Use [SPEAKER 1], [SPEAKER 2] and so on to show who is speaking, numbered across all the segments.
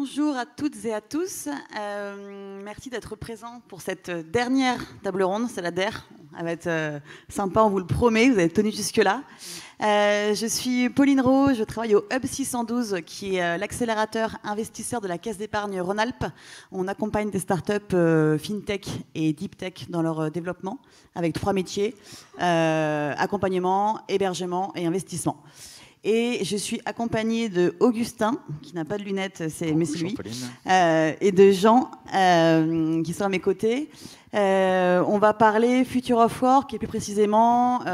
[SPEAKER 1] Bonjour à toutes et à tous. Merci d'être présents pour cette dernière table ronde. C'est la DER. Elle va être sympa, on vous le promet. Vous avez tenu jusque-là. Je suis Pauline Rowe. Je travaille au Hub 612, qui est l'accélérateur investisseur de la Caisse d'épargne Rhône-Alpes. On accompagne des startups FinTech et Deep Tech dans leur développement avec 3 métiers, accompagnement, hébergement et investissement. Et je suis accompagnée de Augustin, qui n'a pas de lunettes, mais c'est lui, et de Jean, qui sont à mes côtés. On va parler Future of Work, et plus précisément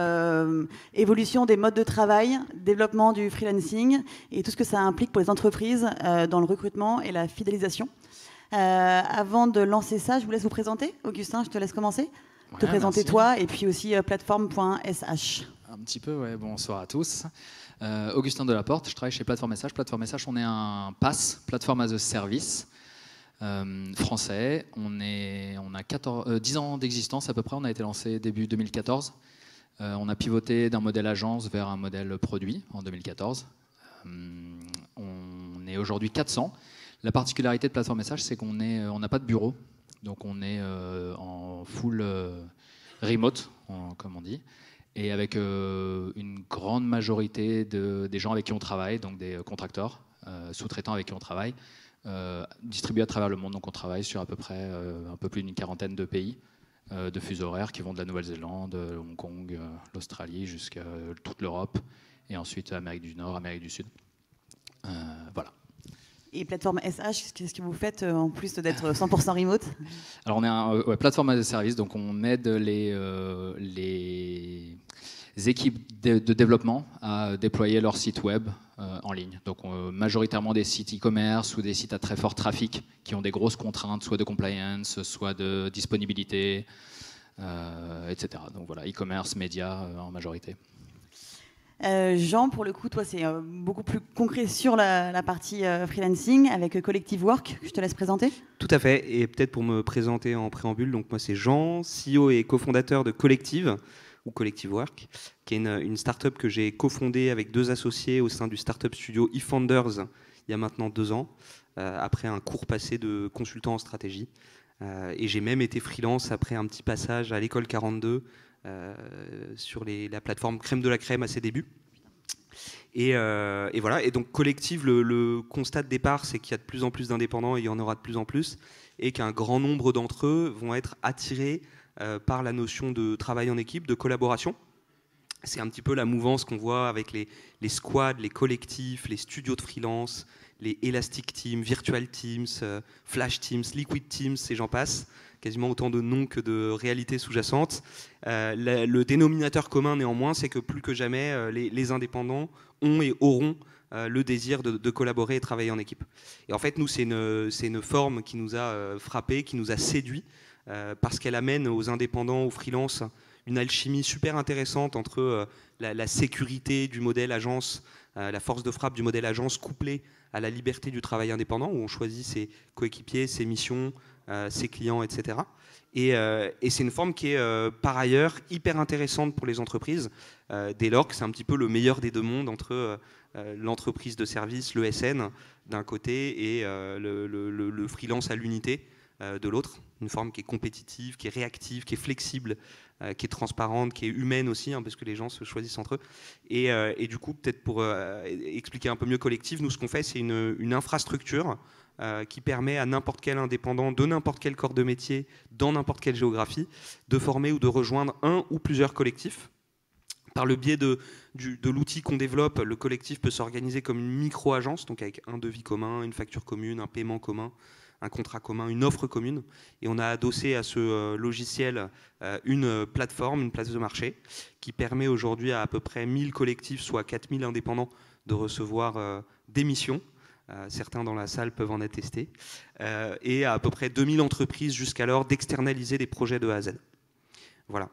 [SPEAKER 1] évolution des modes de travail, développement du freelancing, et tout ce que ça implique pour les entreprises dans le recrutement et la fidélisation. Avant de lancer ça, je vous laisse vous présenter. Augustin, je te laisse commencer. Ouais, te présenter merci. Toi, et puis aussi plateforme.sh.
[SPEAKER 2] Un petit peu, ouais. Bonsoir à tous. Augustin Delaporte, je travaille chez Plateforme.sh. Plateforme.sh, on est un PaaS, Platform as a Service, français. On a 10 ans d'existence à peu près. On a été lancé début 2014. On a pivoté d'un modèle agence vers un modèle produit en 2014. On est aujourd'hui 400. La particularité de Plateforme.sh, c'est qu'on n'a pas de bureau. Donc on est en full remote, comme on dit. Et avec une grande majorité des gens avec qui on travaille, donc des contracteurs, sous-traitants avec qui on travaille, distribués à travers le monde. Donc on travaille sur à peu près un peu plus d'une quarantaine de pays de fuseaux horaires qui vont de la Nouvelle-Zélande, Hong Kong, l'Australie jusqu'à toute l'Europe, et ensuite Amérique du Nord, Amérique du Sud. Voilà.
[SPEAKER 1] Et plateforme SH, qu'est-ce que vous faites en plus d'être 100% remote?
[SPEAKER 2] Alors on est plateforme as a service, donc on aide les équipes de développement à déployer leur site web en ligne. Donc majoritairement des sites e-commerce ou des sites à très fort trafic qui ont des grosses contraintes, soit de compliance, soit de disponibilité, etc. Donc voilà, e-commerce, médias en majorité.
[SPEAKER 1] Jean, pour le coup, toi, c'est beaucoup plus concret sur la partie freelancing avec Collective Work. Je te laisse présenter.
[SPEAKER 3] Tout à fait. Et peut-être pour me présenter en préambule, donc moi, c'est Jean, CEO et cofondateur de Collective, ou Collective Work, qui est une start-up que j'ai cofondée avec 2 associés au sein du start-up studio eFounders il y a maintenant 2 ans, après un court passé de consultant en stratégie. Et j'ai même été freelance après un petit passage à l'école 42, sur la plateforme Crème de la Crème à ses débuts. Et voilà. Et donc Collective, le constat de départ, c'est qu'il y a de plus en plus d'indépendants, et il y en aura de plus en plus, et qu'un grand nombre d'entre eux vont être attirés par la notion de travail en équipe, de collaboration. C'est un petit peu la mouvance qu'on voit avec les squads, les collectifs, les studios de freelance, les Elastic Teams, Virtual Teams, Flash Teams, Liquid Teams, et j'en passe. Quasiment autant de noms que de réalités sous-jacentes. Le dénominateur commun, néanmoins, c'est que plus que jamais, les indépendants ont et auront le désir de collaborer et travailler en équipe. Et en fait, nous, c'est une forme qui nous a frappé, qui nous a séduit, parce qu'elle amène aux indépendants, aux freelances, une alchimie super intéressante entre la sécurité du modèle agence, la force de frappe du modèle agence couplée à la liberté du travail indépendant, où on choisit ses coéquipiers, ses missions, ses clients, etc. Et c'est une forme qui est par ailleurs hyper intéressante pour les entreprises, dès lors que c'est un petit peu le meilleur des 2 mondes entre l'entreprise de service, le SN, d'un côté, et le freelance à l'unité de l'autre. Une forme qui est compétitive, qui est réactive, qui est flexible, qui est transparente, qui est humaine aussi, hein, parce que les gens se choisissent entre eux. Et du coup, peut-être pour expliquer un peu mieux Collective, nous, ce qu'on fait, c'est une infrastructure qui permet à n'importe quel indépendant de n'importe quel corps de métier, dans n'importe quelle géographie, de former ou de rejoindre un ou plusieurs collectifs. Par le biais de l'outil qu'on développe, le collectif peut s'organiser comme une micro-agence, donc avec un devis commun, une facture commune, un paiement commun, un contrat commun, une offre commune. Et on a adossé à ce logiciel une plateforme, une place de marché, qui permet aujourd'hui à peu près 1000 collectifs, soit 4000 indépendants, de recevoir des missions. Certains dans la salle peuvent en attester. Et à peu près 2000 entreprises jusqu'alors d'externaliser des projets de A à Z. Voilà.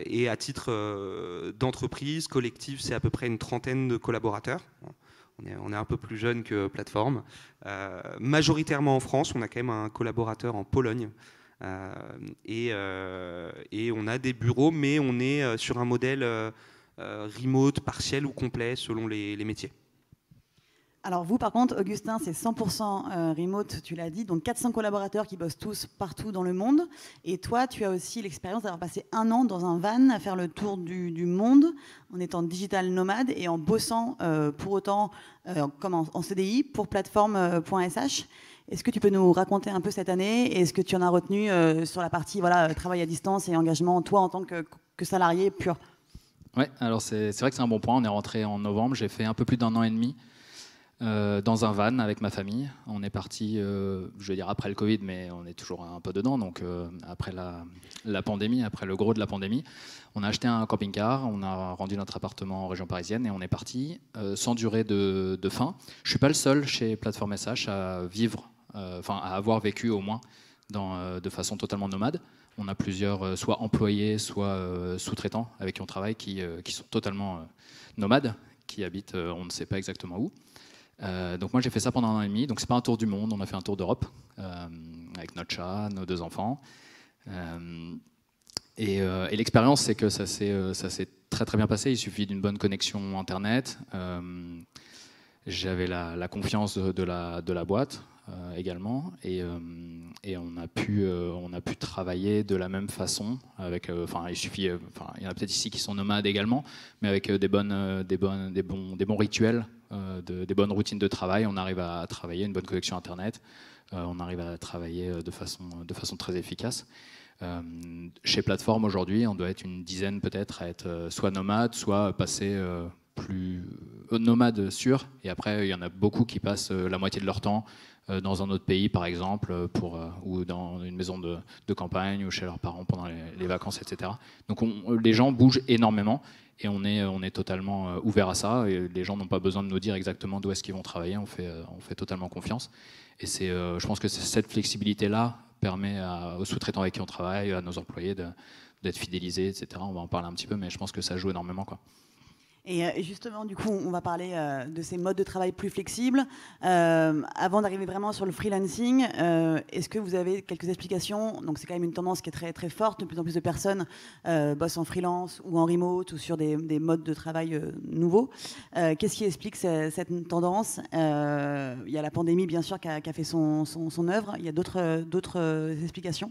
[SPEAKER 3] Et à titre d'entreprise, Collective, c'est à peu près une trentaine de collaborateurs. On est un peu plus jeune que Plateforme. Majoritairement en France, on a quand même un collaborateur en Pologne. Et on a des bureaux, mais on est sur un modèle remote, partiel ou complet, selon les métiers.
[SPEAKER 1] Alors vous, par contre, Augustin, c'est 100% remote, tu l'as dit, donc 400 collaborateurs qui bossent tous partout dans le monde. Et toi, tu as aussi l'expérience d'avoir passé 1 an dans un van à faire le tour du monde en étant digital nomade et en bossant pour autant comme en CDI pour plateforme.sh. Est-ce que tu peux nous raconter un peu cette année et est-ce que tu en as retenu sur la partie travail à distance et engagement, toi en tant que salarié pur?
[SPEAKER 2] Ouais, alors c'est vrai que c'est un bon point. On est rentré en novembre, j'ai fait un peu plus d'1 an et demi. Dans un van avec ma famille. On est parti, je veux dire après le Covid, mais on est toujours un peu dedans, donc après la pandémie, après le gros de la pandémie. On a acheté un camping-car, on a rendu notre appartement en région parisienne et on est parti sans durée de fin. Je ne suis pas le seul chez Plateforme SH à vivre, à avoir vécu au moins de façon totalement nomade. On a plusieurs, soit employés, soit sous-traitants avec qui on travaille, qui sont totalement nomades, qui habitent on ne sait pas exactement où. Donc moi j'ai fait ça pendant 1 an et demi, donc c'est pas un tour du monde, on a fait un tour d'Europe avec notre chat, nos 2 enfants. Et l'expérience c'est que ça s'est très très bien passé, il suffit d'une bonne connexion internet. J'avais la confiance de la boîte également et on a pu travailler de la même façon avec il y en a peut-être ici qui sont nomades également, mais avec des bons rituels, des bonnes routines de travail. On arrive à travailler une bonne connexion internet, on arrive à travailler de façon très efficace. Chez Plateforme aujourd'hui, on doit être une dizaine peut-être à être soit nomade, soit passer plus nomade sûr, et après il y en a beaucoup qui passent la moitié de leur temps dans un autre pays par exemple, ou dans une maison de campagne ou chez leurs parents pendant les vacances, etc. Donc les gens bougent énormément et on est totalement ouvert à ça, et les gens n'ont pas besoin de nous dire exactement d'où est-ce qu'ils vont travailler, on fait totalement confiance, et je pense que cette flexibilité-là permet aux sous-traitants avec qui on travaille, à nos employés d'être fidélisés, etc. On va en parler un petit peu, mais je pense que ça joue énormément, quoi.
[SPEAKER 1] Et justement, du coup, on va parler de ces modes de travail plus flexibles. Avant d'arriver vraiment sur le freelancing, est-ce que vous avez quelques explications? Donc c'est quand même une tendance qui est très, très forte. De plus en plus de personnes bossent en freelance ou en remote ou sur des modes de travail nouveaux. Qu'est-ce qui explique cette tendance? Il y a la pandémie, bien sûr, qui a fait son œuvre. Il y a d'autres explications?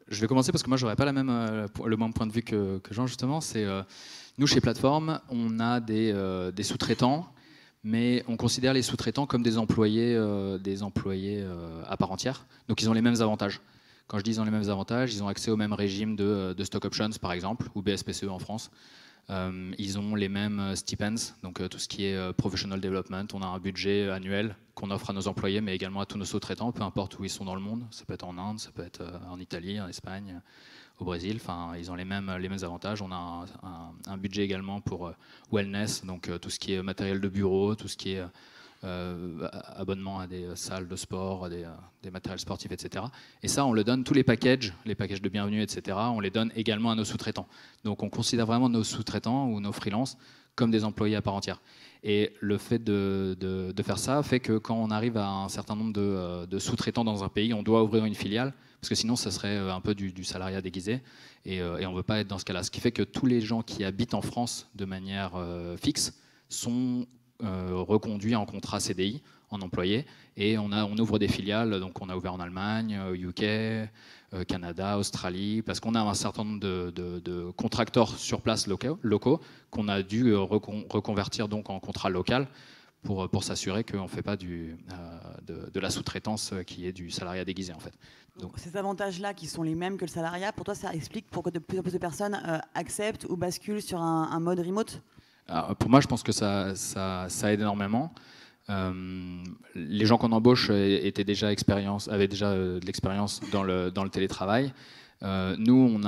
[SPEAKER 2] Je vais commencer parce que moi, je n'aurais pas le même point de vue que Jean, justement. Nous, chez Plateforme, on a des sous-traitants, mais on considère les sous-traitants comme des employés à part entière. Donc, ils ont les mêmes avantages. Quand je dis ils ont les mêmes avantages, ils ont accès au même régime de stock options, par exemple, ou BSPCE en France. Ils ont les mêmes stipends, donc tout ce qui est professional development. On a un budget annuel qu'on offre à nos employés, mais également à tous nos sous-traitants, peu importe où ils sont dans le monde. Ça peut être en Inde, ça peut être en Italie, en Espagne, au Brésil. Enfin, ils ont les mêmes avantages. On a un budget également pour wellness, donc tout ce qui est matériel de bureau, tout ce qui est abonnement à des salles de sport, des matériels sportifs, etc. Et ça, on le donne, tous les packages de bienvenue, etc., on les donne également à nos sous-traitants. Donc on considère vraiment nos sous-traitants ou nos freelances comme des employés à part entière. Et le fait de faire ça fait que quand on arrive à un certain nombre de sous-traitants dans un pays, on doit ouvrir une filiale, parce que sinon ça serait un peu du salariat déguisé, et on ne veut pas être dans ce cas-là. Ce qui fait que tous les gens qui habitent en France de manière fixe sont reconduits en contrat CDI, en employé, et on ouvre des filiales. Donc on a ouvert en Allemagne, UK, Canada, Australie, parce qu'on a un certain nombre de contracteurs sur place locaux qu'on a dû reconvertir donc en contrat local pour s'assurer qu'on ne fait pas de la sous-traitance qui est du salariat déguisé, en fait.
[SPEAKER 1] Donc, ces avantages-là qui sont les mêmes que le salariat, pour toi ça explique pourquoi de plus en plus de personnes acceptent ou basculent sur un mode remote?
[SPEAKER 2] Alors, pour moi, je pense que ça aide énormément. Les gens qu'on embauche avaient déjà de l'expérience dans le télétravail. Nous,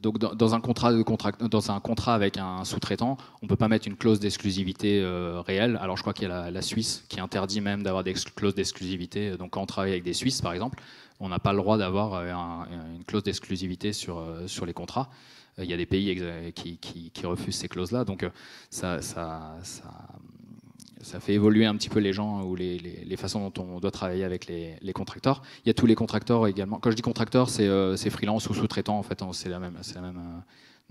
[SPEAKER 2] donc dans un contrat avec un sous-traitant, on ne peut pas mettre une clause d'exclusivité réelle. Alors je crois qu'il y a la Suisse qui interdit même d'avoir des clauses d'exclusivité. Donc quand on travaille avec des Suisses, par exemple, on n'a pas le droit d'avoir une clause d'exclusivité sur les contrats. Il y a des pays qui refusent ces clauses-là. Donc ça fait évoluer un petit peu les gens ou les façons dont on doit travailler avec les contracteurs. Il y a tous les contracteurs également. Quand je dis contracteurs, c'est freelance ou sous-traitant, en fait, c'est la même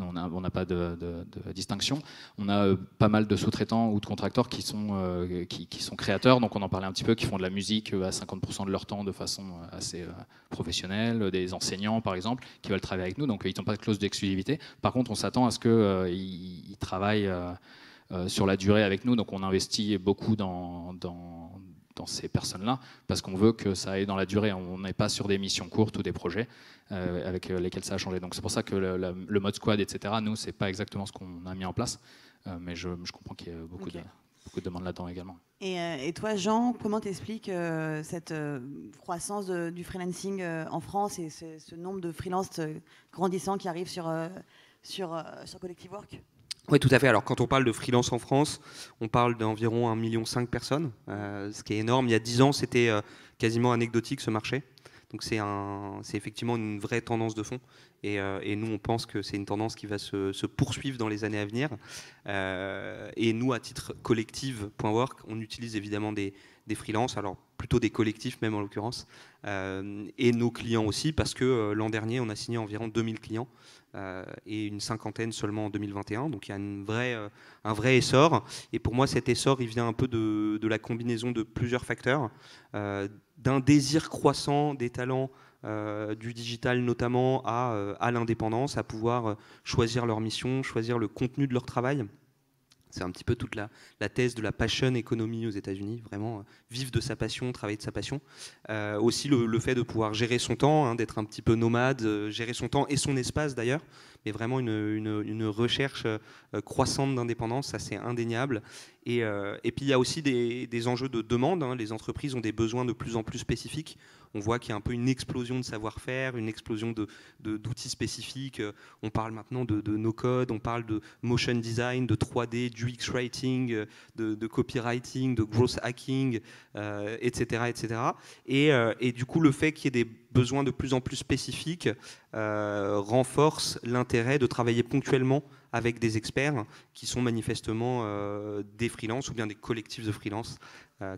[SPEAKER 2] On n'a pas de distinction. On a pas mal de sous-traitants ou de contracteurs qui sont créateurs, donc on en parlait un petit peu, qui font de la musique à 50% de leur temps de façon assez professionnelle, des enseignants par exemple, qui veulent travailler avec nous, donc ils n'ont pas de clause d'exclusivité. Par contre, on s'attend à ce qu'ils travaillent sur la durée avec nous, donc on investit beaucoup dans ces personnes-là, parce qu'on veut que ça aille dans la durée. On n'est pas sur des missions courtes ou des projets avec lesquels ça a changé. Donc c'est pour ça que le mode squad, etc., nous, c'est pas exactement ce qu'on a mis en place, mais je comprends qu'il y a beaucoup de demandes là-dedans également.
[SPEAKER 1] Et toi, Jean, comment t'expliques cette croissance du freelancing en France et ce nombre de freelances grandissants qui arrivent sur Collective Work?
[SPEAKER 3] Oui, tout à fait. Alors, quand on parle de freelance en France, on parle d'environ 1,5 million de personnes, ce qui est énorme. Il y a 10 ans, c'était quasiment anecdotique, ce marché. Donc, c'est effectivement une vraie tendance de fond. Et nous, on pense que c'est une tendance qui va se poursuivre dans les années à venir. Et nous, à titre collective.work, on utilise évidemment des freelances, alors plutôt des collectifs même en l'occurrence, et nos clients aussi, parce que l'an dernier, on a signé environ 2000 clients. Et une cinquantaine seulement en 2021. Donc il y a un vrai essor. Et pour moi, cet essor, il vient un peu de la combinaison de plusieurs facteurs, d'un désir croissant des talents du digital notamment à l'indépendance, à pouvoir choisir leur mission, choisir le contenu de leur travail. C'est un petit peu toute la thèse de la passion economy aux États-Unis, vraiment vivre de sa passion, travailler de sa passion. Aussi le fait de pouvoir gérer son temps, hein, d'être un petit peu nomade, gérer son temps et son espace d'ailleurs, mais vraiment une recherche croissante d'indépendance, ça c'est indéniable. Et puis il y a aussi des enjeux de demande, hein. Les entreprises ont des besoins de plus en plus spécifiques. On voit qu'il y a un peu une explosion de savoir-faire, une explosion d'outils spécifiques. On parle maintenant de no-code, on parle de motion design, de 3D, d'UX writing, de copywriting, de growth hacking, etc., etc. Et du coup, le fait qu'il y ait des besoins de plus en plus spécifiques renforce l'intérêt de travailler ponctuellement avec des experts qui sont manifestement des freelances ou bien des collectifs de freelance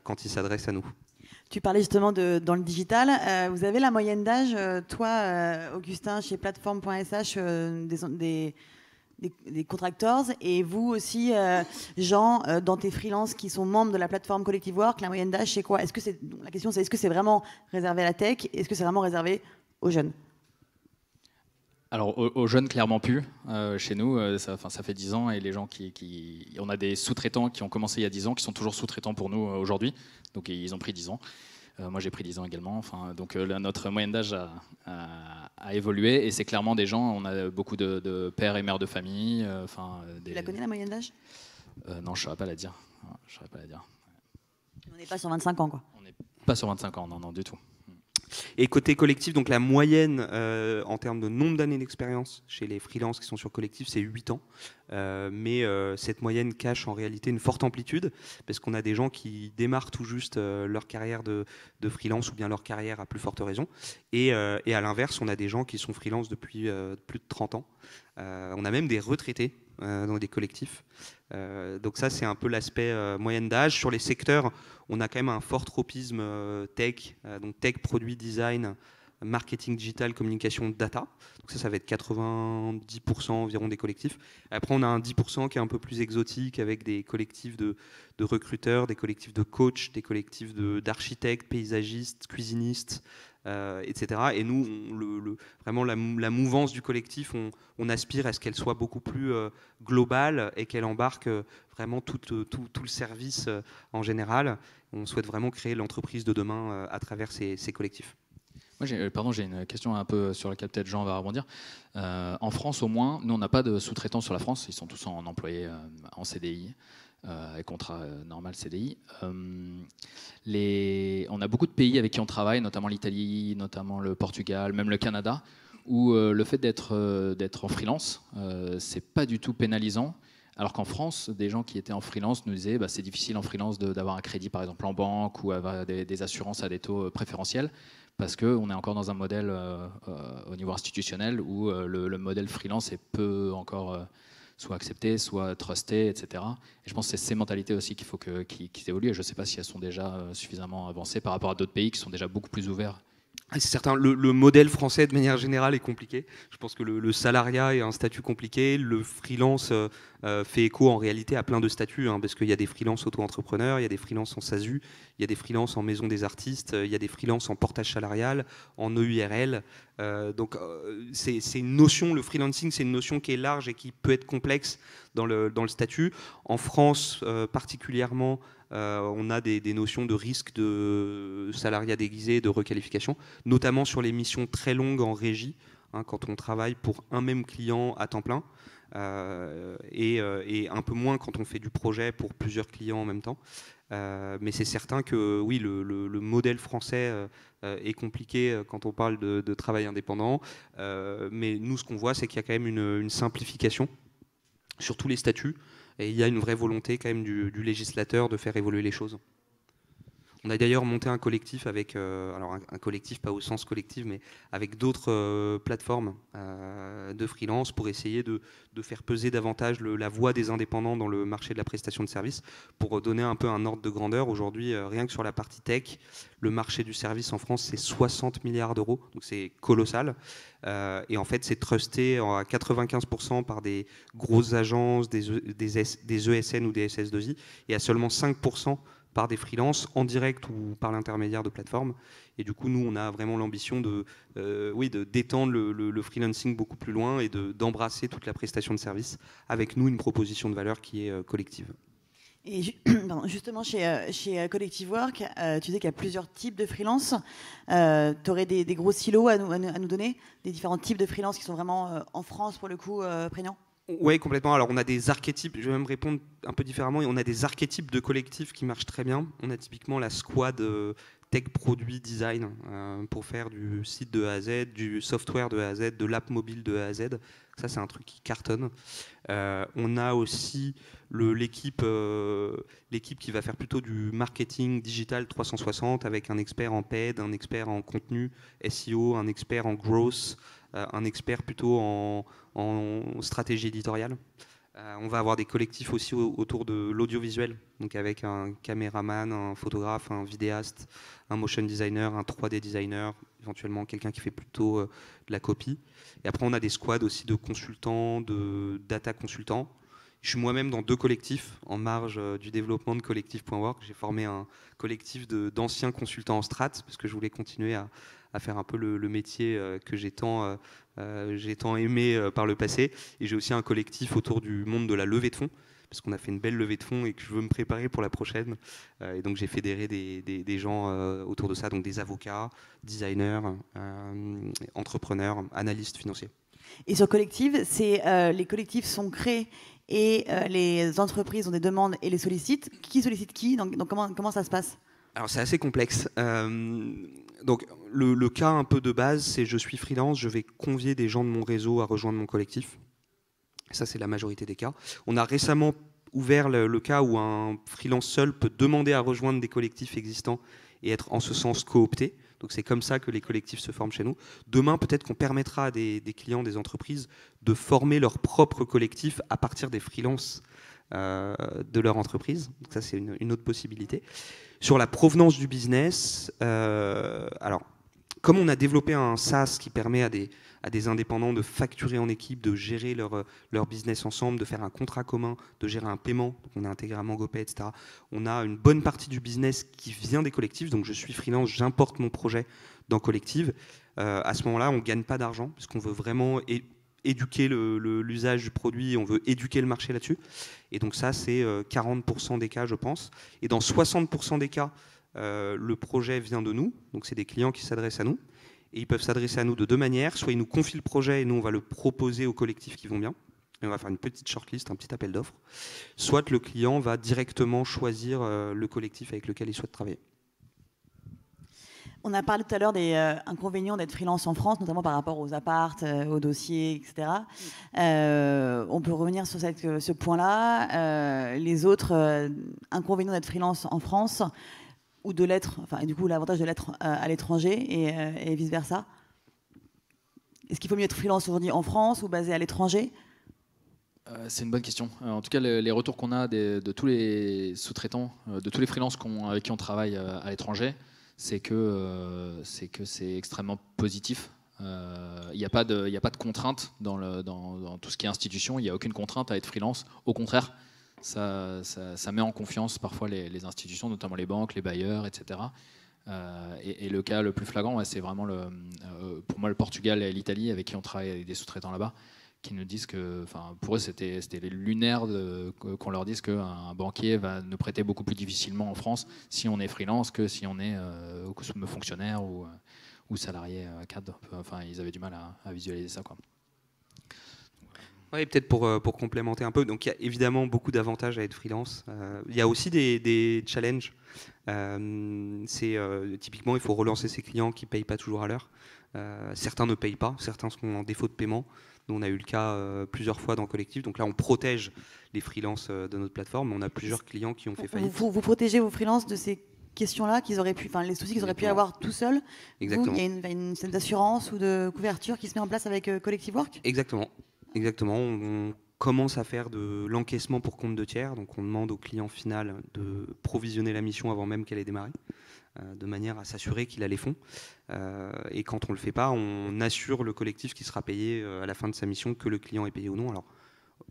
[SPEAKER 3] quand ils s'adressent à nous.
[SPEAKER 1] Tu parlais justement dans le digital. Vous avez la moyenne d'âge, toi, Augustin, chez Platform.sh, des contractors, et vous aussi, Jean, dans tes freelances qui sont membres de la plateforme Collective Work, la moyenne d'âge, c'est quoi? La question, c'est est-ce que c'est vraiment réservé à la tech? Est-ce que c'est vraiment réservé aux jeunes?
[SPEAKER 2] Alors, aux jeunes, clairement plus. Chez nous, ça fait 10 ans, et les gens on a des sous-traitants qui ont commencé il y a 10 ans, qui sont toujours sous-traitants pour nous aujourd'hui. Donc, ils ont pris 10 ans. Moi, j'ai pris 10 ans également. Donc, notre moyenne d'âge a évolué, et c'est clairement des gens, on a beaucoup de pères et mères de famille.
[SPEAKER 1] Tu la connais, la moyenne d'âge?
[SPEAKER 2] Non, je ne saurais pas la dire.
[SPEAKER 1] On n'est pas sur 25 ans, quoi.
[SPEAKER 2] On n'est pas sur 25 ans, non, du tout.
[SPEAKER 3] Et côté collectif, donc la moyenne en termes de nombre d'années d'expérience chez les freelances qui sont sur collectif, c'est 8 ans. Mais cette moyenne cache en réalité une forte amplitude, parce qu'on a des gens qui démarrent tout juste leur carrière de freelance, ou bien leur carrière à plus forte raison. Et à l'inverse, on a des gens qui sont freelance depuis plus de 30 ans. On a même des retraités dans des collectifs. Donc ça, c'est un peu l'aspect moyenne d'âge. Sur les secteurs, on a quand même un fort tropisme tech, donc tech, produit, design, marketing digital, communication, data. Donc ça va être 90% environ des collectifs. Après, on a un 10% qui est un peu plus exotique, avec des collectifs de recruteurs, des collectifs de coachs, des collectifs d'architectes, paysagistes, cuisinistes, etc. Et nous, vraiment la mouvance du collectif, on aspire à ce qu'elle soit beaucoup plus globale et qu'elle embarque vraiment tout le service en général. On souhaite vraiment créer l'entreprise de demain à travers ces collectifs.
[SPEAKER 2] Moi, j'ai une question un peu sur laquelle peut-être Jean va rebondir. En France, au moins, nous, on n'a pas de sous-traitants sur la France. Ils sont tous en employés en CDI, et contrat normal CDI. On a beaucoup de pays avec qui on travaille, notamment l'Italie, notamment le Portugal, même le Canada, où le fait d'être en freelance, c'est pas du tout pénalisant. Alors qu'en France, des gens qui étaient en freelance nous disaient c'est difficile en freelance d'avoir un crédit, par exemple en banque, ou avoir des assurances à des taux préférentiels, parce qu'on est encore dans un modèle au niveau institutionnel où le modèle freelance est peu encore soit accepté, soit trusté, etc. Et je pense que c'est ces mentalités aussi qu'il faut qu'ils évoluent. Et je ne sais pas si elles sont déjà suffisamment avancées par rapport à d'autres pays qui sont déjà beaucoup plus ouverts.
[SPEAKER 3] C'est certain, le modèle français de manière générale est compliqué. Je pense que le salariat est un statut compliqué. Le freelance fait écho en réalité à plein de statuts, hein, parce qu'il y a des freelances auto-entrepreneurs, il y a des freelances en SASU, il y a des freelances en maison des artistes, il y a des freelances en portage salarial, en EURL. Donc c'est une notion, le freelancing, c'est une notion qui est large et qui peut être complexe dans le statut. En France particulièrement, on a des notions de risque de salariat déguisé, de requalification, notamment sur les missions très longues en régie, hein, quand on travaille pour un même client à temps plein, et un peu moins quand on fait du projet pour plusieurs clients en même temps. Mais c'est certain que oui, le modèle français est compliqué quand on parle de travail indépendant. Mais nous, ce qu'on voit, c'est qu'il y a quand même une simplification sur tous les statuts. Et il y a une vraie volonté quand même du législateur de faire évoluer les choses. On a d'ailleurs monté un collectif avec, alors un collectif pas au sens collectif, mais avec d'autres plateformes de freelance pour essayer de faire peser davantage la voix des indépendants dans le marché de la prestation de services, pour donner un peu un ordre de grandeur. Aujourd'hui, rien que sur la partie tech, le marché du service en France, c'est 60 milliards d'euros, donc c'est colossal. Et en fait, c'est trusté à 95% par des grosses agences, des ESN ou des SS2I, et à seulement 5% par des freelances en direct ou par l'intermédiaire de plateformes. Et du coup, nous, on a vraiment l'ambition d'étendre le freelancing beaucoup plus loin et d'embrasser toute la prestation de service avec nous, une proposition de valeur qui est collective.
[SPEAKER 1] Et justement, chez Collective Work, tu disais qu'il y a plusieurs types de freelance. Tu aurais des gros silos à nous donner, des différents types de freelance qui sont vraiment en France, pour le coup, prégnants?
[SPEAKER 3] Oui, complètement. Alors, on a des archétypes, je vais même répondre un peu différemment. On a des archétypes de collectifs qui marchent très bien. On a typiquement la squad tech, produit, design, pour faire du site de A à Z, du software de A à Z, de l'app mobile de A à Z. Ça, c'est un truc qui cartonne. On a aussi l'équipe qui va faire plutôt du marketing digital 360, avec un expert en paid, un expert en contenu SEO, un expert en growth, un expert plutôt en stratégie éditoriale. On va avoir des collectifs aussi autour de l'audiovisuel, donc avec un caméraman, un photographe, un vidéaste, un motion designer, un 3D designer, éventuellement quelqu'un qui fait plutôt de la copie. Et après, on a des squads aussi de consultants, de data consultants. Je suis moi-même dans 2 collectifs en marge du développement de collectif.work. J'ai formé un collectif d'anciens consultants en strat parce que je voulais continuer à faire un peu le métier que j'ai tant aimé par le passé. Et j'ai aussi un collectif autour du monde de la levée de fonds, parce qu'on a fait une belle levée de fonds et que je veux me préparer pour la prochaine. Et donc j'ai fédéré des gens autour de ça, donc des avocats, designers, entrepreneurs, analystes financiers.
[SPEAKER 1] Et sur Collective, les collectifs sont créés et les entreprises ont des demandes et les sollicitent. Qui sollicite qui? Donc comment ça se passe?
[SPEAKER 3] Alors c'est assez complexe. Donc le cas un peu de base, c'est je suis freelance, je vais convier des gens de mon réseau à rejoindre mon collectif. Ça, c'est la majorité des cas. On a récemment ouvert le cas où un freelance seul peut demander à rejoindre des collectifs existants et être en ce sens coopté. Donc c'est comme ça que les collectifs se forment chez nous. Demain, peut-être qu'on permettra à des clients, des entreprises, de former leur propre collectif à partir des freelances de leur entreprise. Donc ça, c'est une autre possibilité. Sur la provenance du business, alors, comme on a développé un SaaS qui permet à des indépendants de facturer en équipe, de gérer leur business ensemble, de faire un contrat commun, de gérer un paiement, donc on a intégré un MangoPay, etc. On a une bonne partie du business qui vient des collectifs, donc je suis freelance, j'importe mon projet dans Collective. À ce moment-là, on ne gagne pas d'argent, parce qu'on veut vraiment éduquer l'usage du produit, on veut éduquer le marché là-dessus. Et donc ça, c'est 40% des cas, je pense. Et dans 60% des cas, le projet vient de nous, donc c'est des clients qui s'adressent à nous. Et ils peuvent s'adresser à nous de 2 manières. Soit ils nous confient le projet et nous, on va le proposer aux collectifs qui vont bien. Et on va faire une petite shortlist, un petit appel d'offres. Soit le client va directement choisir le collectif avec lequel il souhaite travailler.
[SPEAKER 1] On a parlé tout à l'heure des inconvénients d'être freelance en France, notamment par rapport aux apparts, aux dossiers, etc. On peut revenir sur ce point-là. Les autres inconvénients d'être freelance en France, ou de l'être, enfin, et du coup l'avantage de l'être à l'étranger et vice-versa. Est-ce qu'il faut mieux être freelance aujourd'hui en France ou basé à l'étranger?
[SPEAKER 2] C'est une bonne question. En tout cas, les retours qu'on a de tous les sous-traitants, de tous les freelances avec qui on travaille à l'étranger, c'est que c'est extrêmement positif. Il n'y a pas de contrainte dans tout ce qui est institution, il n'y a aucune contrainte à être freelance. Au contraire, ça met en confiance parfois les institutions, notamment les banques, les bailleurs, etc. Et le cas le plus flagrant, ouais, c'est vraiment pour moi le Portugal et l'Italie, avec qui on travaille avec des sous-traitants là-bas, qui nous disent que, pour eux, c'était lunaire qu'on leur dise qu'un banquier va nous prêter beaucoup plus difficilement en France si on est freelance que si on est fonctionnaire ou salarié cadre. Enfin, ils avaient du mal à visualiser ça, quoi.
[SPEAKER 3] Oui, peut-être pour complémenter un peu. Donc, il y a évidemment beaucoup d'avantages à être freelance. Il y a aussi des challenges. Typiquement, il faut relancer ses clients qui ne payent pas toujours à l'heure. Certains ne payent pas, certains sont en défaut de paiement. Nous, on a eu le cas plusieurs fois dans le collectif. Donc là, on protège les freelances de notre plateforme. Mais on a plusieurs clients qui ont fait faillite.
[SPEAKER 1] Vous protégez vos freelances de ces questions-là, les soucis qu'ils auraient pu avoir tout seuls.
[SPEAKER 3] Exactement.
[SPEAKER 1] Il y a une scène d'assurance ou de couverture qui se met en place avec Collective Work.
[SPEAKER 3] Exactement. On commence à faire de l'encaissement pour compte de tiers. Donc on demande au client final de provisionner la mission avant même qu'elle ait démarré, de manière à s'assurer qu'il a les fonds. Et quand on ne le fait pas, on assure le collectif qui sera payé à la fin de sa mission, que le client est payé ou non. Alors,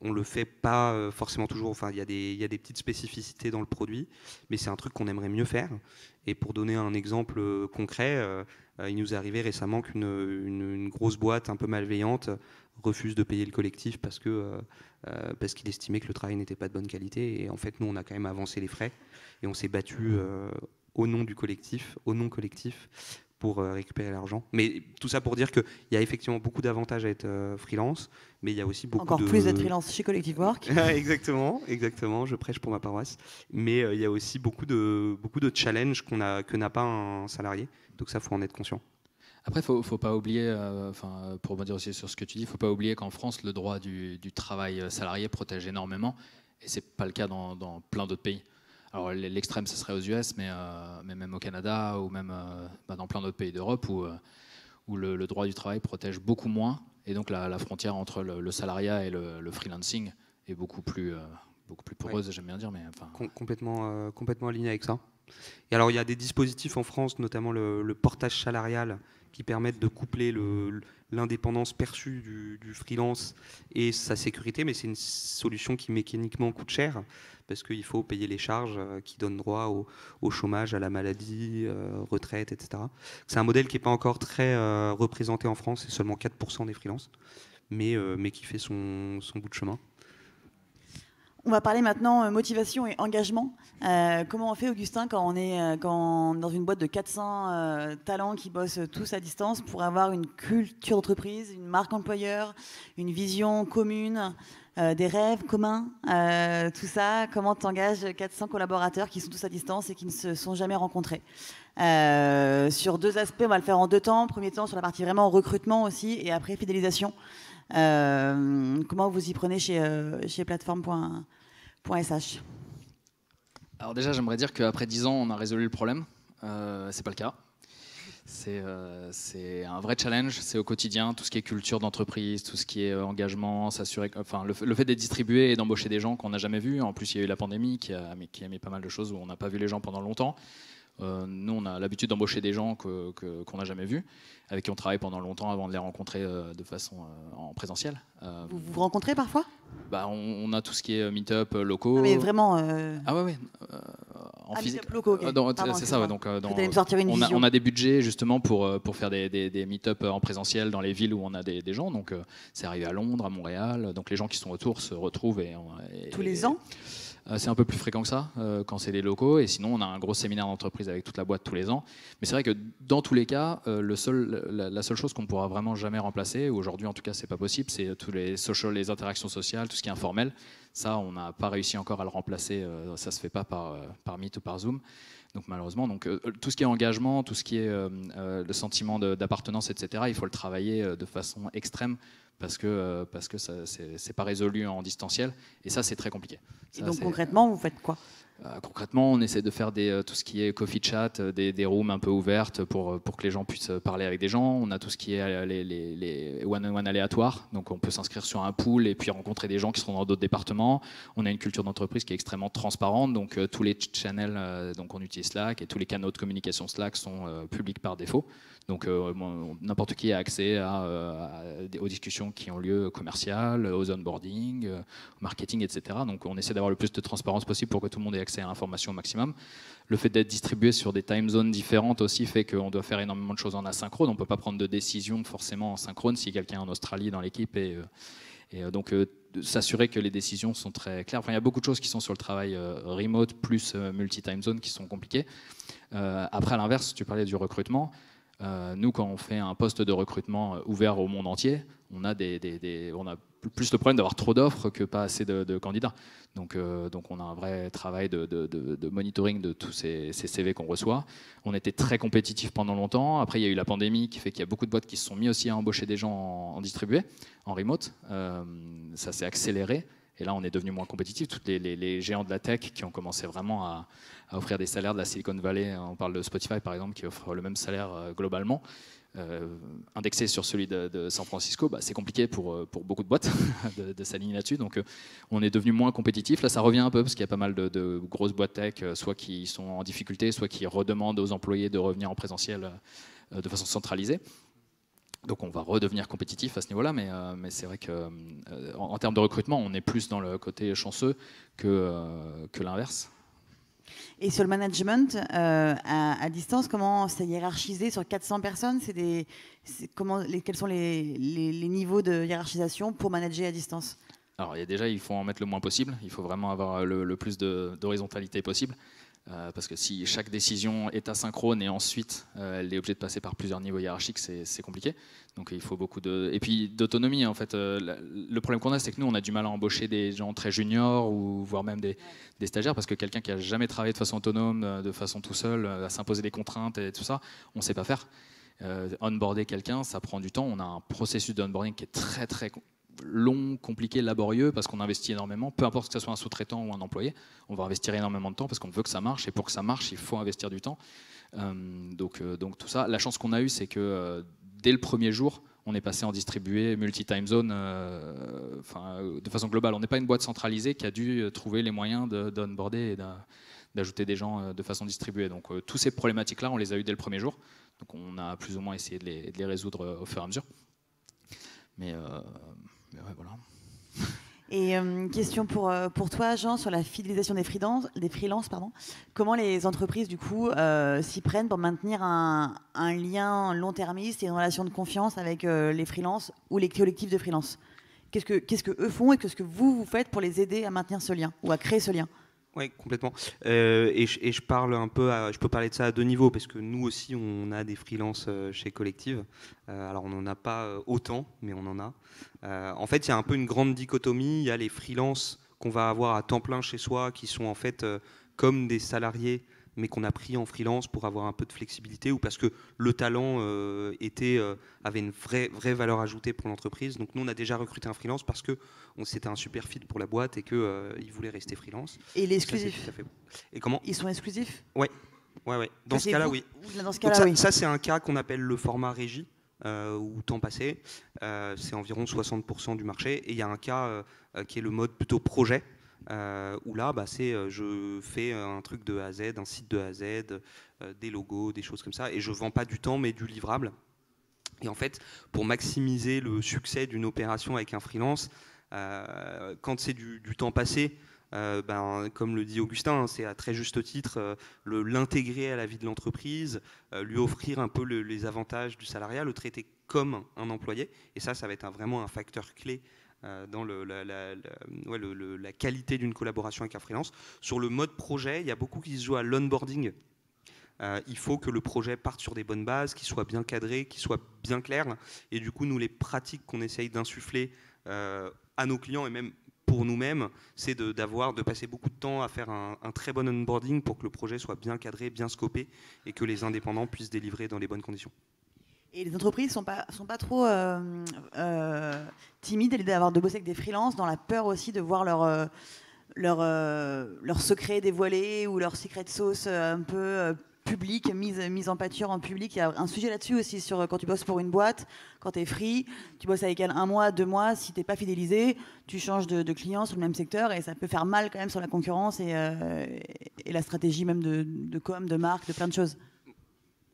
[SPEAKER 3] on ne le fait pas forcément toujours. Enfin, il y a des petites spécificités dans le produit, mais c'est un truc qu'on aimerait mieux faire. Et pour donner un exemple concret, il nous est arrivé récemment qu'une grosse boîte un peu malveillante refuse de payer le collectif parce qu'il estimait que le travail n'était pas de bonne qualité. Et en fait, nous, on a quand même avancé les frais et on s'est battu au nom du collectif, au non collectif, pour récupérer l'argent. Mais tout ça pour dire qu'il y a effectivement beaucoup d'avantages à être freelance, mais il y a aussi beaucoup
[SPEAKER 1] Encore plus d'être freelance chez Collective Work.
[SPEAKER 3] Exactement, je prêche pour ma paroisse. Mais il y a aussi beaucoup de challenges que n'a pas un salarié. Donc ça, il faut en être conscient.
[SPEAKER 2] Après, il ne faut pas oublier, pour me dire aussi sur ce que tu dis, il ne faut pas oublier qu'en France, le droit du travail salarié protège énormément, et ce n'est pas le cas dans plein d'autres pays. Alors l'extrême, ce serait aux US, mais même au Canada ou même dans plein d'autres pays d'Europe où le droit du travail protège beaucoup moins, et donc la frontière entre le salariat et le freelancing est beaucoup plus poreuse, ouais. J'aime bien dire, mais
[SPEAKER 3] complètement aligné avec ça. Et alors il y a des dispositifs en France, notamment le portage salarial, qui permettent de coupler l'indépendance perçue du freelance et sa sécurité, mais c'est une solution qui mécaniquement coûte cher, parce qu'il faut payer les charges qui donnent droit au chômage, à la maladie, retraite, etc. C'est un modèle qui n'est pas encore très représenté en France, c'est seulement 4% des freelances, mais qui fait son bout de chemin.
[SPEAKER 1] On va parler maintenant motivation et engagement. Comment on fait, Augustin, quand on est dans une boîte de 400 talents qui bossent tous à distance pour avoir une culture d'entreprise, une marque employeur, une vision commune, des rêves communs, tout ça? Comment tu engages 400 collaborateurs qui sont tous à distance et qui ne se sont jamais rencontrés? Sur deux aspects, on va le faire en deux temps. Premier temps, sur la partie vraiment recrutement aussi, et après fidélisation. Comment vous y prenez chez plateforme.sh?
[SPEAKER 2] Alors déjà, j'aimerais dire qu'après 10 ans, on a résolu le problème. C'est pas le cas. C'est un vrai challenge. C'est au quotidien, tout ce qui est culture d'entreprise, tout ce qui est engagement, s'assurer. Enfin, le fait d'être distribué et d'embaucher des gens qu'on n'a jamais vus. En plus, il y a eu la pandémie qui a mis pas mal de choses où on n'a pas vu les gens pendant longtemps. Nous, on a l'habitude d'embaucher des gens qu'on n'a jamais vus, avec qui on travaille pendant longtemps avant de les rencontrer de façon en présentiel.
[SPEAKER 1] Vous vous rencontrez parfois?
[SPEAKER 2] On a tout ce qui est meet-up locaux.
[SPEAKER 1] Non, mais vraiment.
[SPEAKER 2] Ah ouais.
[SPEAKER 1] En physique. Locaux, okay.
[SPEAKER 2] C'est ça. Ouais, donc,
[SPEAKER 1] on
[SPEAKER 2] a des budgets justement pour faire des meet-up en présentiel dans les villes où on a des gens. Donc c'est arrivé à Londres, à Montréal. Donc les gens qui sont autour se retrouvent
[SPEAKER 1] tous les ans.
[SPEAKER 2] C'est un peu plus fréquent que ça quand c'est les locaux, et sinon on a un gros séminaire d'entreprise avec toute la boîte tous les ans. Mais c'est vrai que dans tous les cas, la seule chose qu'on ne pourra vraiment jamais remplacer, ou aujourd'hui en tout cas c'est pas possible, c'est tous les interactions sociales, tout ce qui est informel. Ça, on n'a pas réussi encore à le remplacer, ça se fait pas par Meet ou par Zoom. Donc malheureusement, tout ce qui est engagement, tout ce qui est le sentiment d'appartenance, etc., il faut le travailler de façon extrême, parce que c'est pas résolu en distanciel, et ça c'est très compliqué.
[SPEAKER 1] Et donc concrètement, vous faites quoi?
[SPEAKER 2] Concrètement, on essaie de faire tout ce qui est coffee chat, des rooms un peu ouvertes pour que les gens puissent parler avec des gens. On a tout ce qui est les one-on-one aléatoires. Donc on peut s'inscrire sur un pool et puis rencontrer des gens qui sont dans d'autres départements. On a une culture d'entreprise qui est extrêmement transparente. Donc tous les channels, donc on utilise Slack et tous les canaux de communication Slack sont publics par défaut. Donc n'importe qui a accès aux discussions qui ont lieu commerciales, aux onboarding, au marketing, etc. Donc on essaie d'avoir le plus de transparence possible pour que tout le monde ait accès à l'information au maximum. Le fait d'être distribué sur des time zones différentes aussi fait qu'on doit faire énormément de choses en asynchrone. On ne peut pas prendre de décision forcément en synchrone si quelqu'un est en Australie dans l'équipe. Donc s'assurer que les décisions sont très claires. Enfin, il y a beaucoup de choses qui sont sur le travail remote plus multi-time zone qui sont compliquées. Après, à l'inverse, tu parlais du recrutement. Nous, quand on fait un poste de recrutement ouvert au monde entier, on a plus le problème d'avoir trop d'offres que pas assez de candidats. Donc on a un vrai travail de monitoring de tous ces CV qu'on reçoit. On était très compétitifs pendant longtemps. Après, il y a eu la pandémie qui fait qu'il y a beaucoup de boîtes qui se sont mis aussi à embaucher des gens en distribué, en remote. Ça s'est accéléré. Et là, on est devenu moins compétitif. Tous les géants de la tech qui ont commencé vraiment à offrir des salaires de la Silicon Valley. On parle de Spotify, par exemple, qui offre le même salaire globalement. Indexé sur celui de San Francisco, c'est compliqué pour beaucoup de boîtes de s'aligner là-dessus. Donc, on est devenu moins compétitif. Là, ça revient un peu parce qu'il y a pas mal de grosses boîtes tech, soit qui sont en difficulté, soit qui redemandent aux employés de revenir en présentiel de façon centralisée. Donc on va redevenir compétitif à ce niveau-là, mais c'est vrai qu'en termes de recrutement, on est plus dans le côté chanceux que l'inverse. Et
[SPEAKER 1] sur le management à distance, comment c'est hiérarchisé sur 400 personnes quels sont les niveaux de hiérarchisation pour manager à distance?
[SPEAKER 2] Alors il faut en mettre le moins possible, il faut vraiment avoir le plus d'horizontalité possible. Parce que si chaque décision est asynchrone et ensuite elle est obligée de passer par plusieurs niveaux hiérarchiques, c'est compliqué. Donc il faut beaucoup et puis d'autonomie en fait. Le problème qu'on a, c'est que nous on a du mal à embaucher des gens très juniors ou voire même des stagiaires, parce que quelqu'un qui a jamais travaillé de façon autonome, de façon tout seul, à s'imposer des contraintes et tout ça, on sait pas faire. Onboarder quelqu'un, ça prend du temps. On a un processus d'onboarding qui est très très long, compliqué, laborieux, parce qu'on investit énormément, peu importe que ce soit un sous-traitant ou un employé, on va investir énormément de temps parce qu'on veut que ça marche, et pour que ça marche, il faut investir du temps. Donc tout ça, la chance qu'on a eue, c'est que dès le premier jour, on est passé en distribué multi-time zone de façon globale. On n'est pas une boîte centralisée qui a dû trouver les moyens d'onboarder et d'ajouter des gens de façon distribuée. Donc toutes ces problématiques-là, on les a eues dès le premier jour. Donc on a plus ou moins essayé de les résoudre au fur et à mesure. Mais ouais, voilà.
[SPEAKER 1] Et question pour toi, Jean, sur la fidélisation des freelances. Comment les entreprises, du coup, s'y prennent pour maintenir un lien long-termiste et une relation de confiance avec les freelances ou les collectifs de freelance? Qu'est-ce que eux font et qu'est-ce que vous faites pour les aider à maintenir ce lien ou à créer ce lien?
[SPEAKER 3] Oui, complètement. Et je parle un peu, je peux parler de ça à deux niveaux, parce que nous aussi, on a des freelances chez Collective. Alors, on n'en a pas autant, mais on en a. En fait, il y a un peu une grande dichotomie. Il y a les freelances qu'on va avoir à temps plein chez soi, qui sont en fait comme des salariés, mais qu'on a pris en freelance pour avoir un peu de flexibilité, ou parce que le talent avait une vraie valeur ajoutée pour l'entreprise. Donc nous, on a déjà recruté un freelance parce que c'était un super fit pour la boîte et qu'il voulait rester freelance.
[SPEAKER 1] Et il est exclusif.
[SPEAKER 3] Et comment?
[SPEAKER 1] Ils sont exclusifs?
[SPEAKER 3] Ouais. Dans ce cas-là, oui. Ça, c'est un cas qu'on appelle le format régie, ou temps passé. C'est environ 60% du marché. Et il y a un cas qui est le mode plutôt projet, où là, je fais un truc de A à Z, un site de A à Z, des logos, des choses comme ça, et je vends pas du temps, mais du livrable. Et en fait, pour maximiser le succès d'une opération avec un freelance, quand c'est du temps passé, comme le dit Augustin, c'est à très juste titre l'intégrer à la vie de l'entreprise, lui offrir un peu les avantages du salariat, le traiter comme un employé, et ça va être vraiment un facteur clé dans la qualité d'une collaboration avec un freelance. Sur le mode projet, il y a beaucoup qui se jouent à l'onboarding. Il faut que le projet parte sur des bonnes bases, qu'il soit bien cadré, qu'il soit bien clair. Et du coup, nous, les pratiques qu'on essaye d'insuffler à nos clients et même pour nous-mêmes, c'est de passer beaucoup de temps à faire un très bon onboarding pour que le projet soit bien cadré, bien scopé et que les indépendants puissent délivrer dans les bonnes conditions.
[SPEAKER 1] Et les entreprises sont pas trop timides à l'idée de bosser avec des freelances, dans la peur aussi de voir leur secret dévoilé ou leur secret de sauce un peu public, mise en pâture en public. Il y a un sujet là-dessus aussi, sur quand tu bosses pour une boîte, quand tu es free, tu bosses avec elle 1 mois, 2 mois, si tu n'es pas fidélisé, tu changes de client sur le même secteur et ça peut faire mal quand même sur la concurrence et la stratégie même de com, de marque, de plein de choses.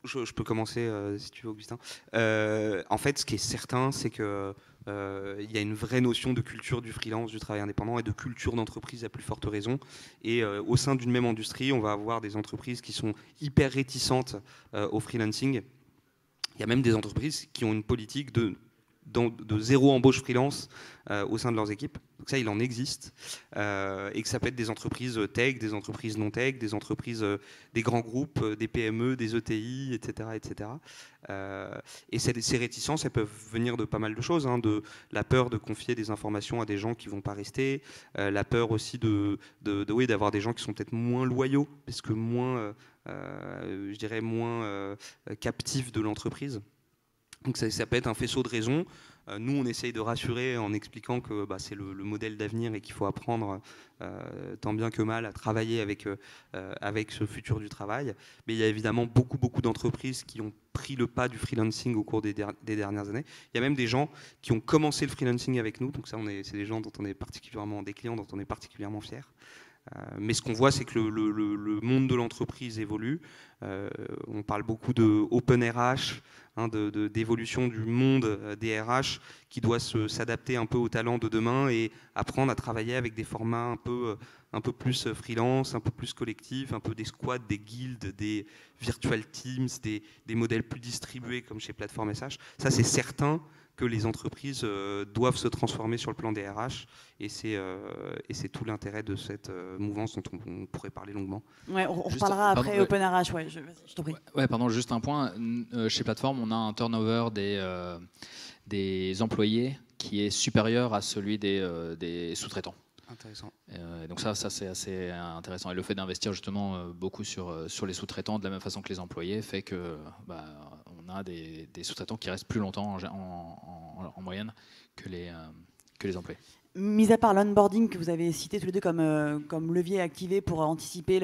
[SPEAKER 3] Je peux commencer si tu veux, Augustin. En fait, ce qui est certain, c'est que il y a une vraie notion de culture du freelance, du travail indépendant et de culture d'entreprise à plus forte raison. Et au sein d'une même industrie, on va avoir des entreprises qui sont hyper réticentes au freelancing. Il y a même des entreprises qui ont une politique de zéro embauche freelance au sein de leurs équipes. Donc ça, il en existe. Et que ça peut être des entreprises tech, des entreprises non tech, des entreprises, des grands groupes, des PME, des ETI, etc. etc. Et ces réticences, elles peuvent venir de pas mal de choses, hein, de la peur de confier des informations à des gens qui ne vont pas rester, la peur aussi d'avoir des gens qui sont peut-être moins loyaux, parce que moins, je dirais, moins captifs de l'entreprise. Donc ça peut être un faisceau de raisons. Nous, on essaye de rassurer en expliquant que c'est le modèle d'avenir et qu'il faut apprendre tant bien que mal à travailler avec ce futur du travail. Mais il y a évidemment beaucoup d'entreprises qui ont pris le pas du freelancing au cours des dernières années. Il y a même des gens qui ont commencé le freelancing avec nous. Donc ça, c'est des gens dont on est particulièrement, des clients dont on est particulièrement fiers. Mais ce qu'on voit, c'est que le monde de l'entreprise évolue. On parle beaucoup de Open RH, hein, d'évolution du monde des RH qui doit s'adapter un peu aux talents de demain et apprendre à travailler avec des formats un peu plus freelance, un peu plus collectifs, un peu des squads, des guildes, des virtual teams, des modèles plus distribués comme chez Plateforme SH. Ça, c'est certain que les entreprises doivent se transformer sur le plan des RH et c'est tout l'intérêt de cette mouvance dont on pourrait parler longuement.
[SPEAKER 1] Ouais, on reparlera après Open RH, ouais, je t'en prie.
[SPEAKER 2] Ouais, pardon, juste un point. Chez Plateforme, on a un turnover des employés qui est supérieur à celui des sous-traitants.
[SPEAKER 3] Intéressant.
[SPEAKER 2] Donc ça c'est assez intéressant. Et le fait d'investir justement beaucoup sur les sous-traitants de la même façon que les employés fait que on a des sous-traitants qui restent plus longtemps en moyenne que les employés.
[SPEAKER 1] Mis à part l'onboarding que vous avez cité tous les deux comme levier activé pour anticiper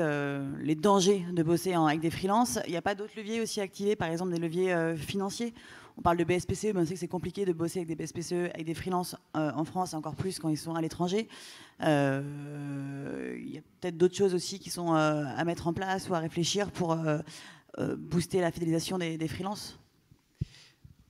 [SPEAKER 1] les dangers de bosser avec des freelances, il n'y a pas d'autres leviers aussi activés, par exemple des leviers financiers? On parle de BSPCE, mais on sait que c'est compliqué de bosser avec des BSPCE, avec des freelances en France, et encore plus quand ils sont à l'étranger. Il y a peut-être d'autres choses aussi qui sont à mettre en place ou à réfléchir pour booster la fidélisation des freelances.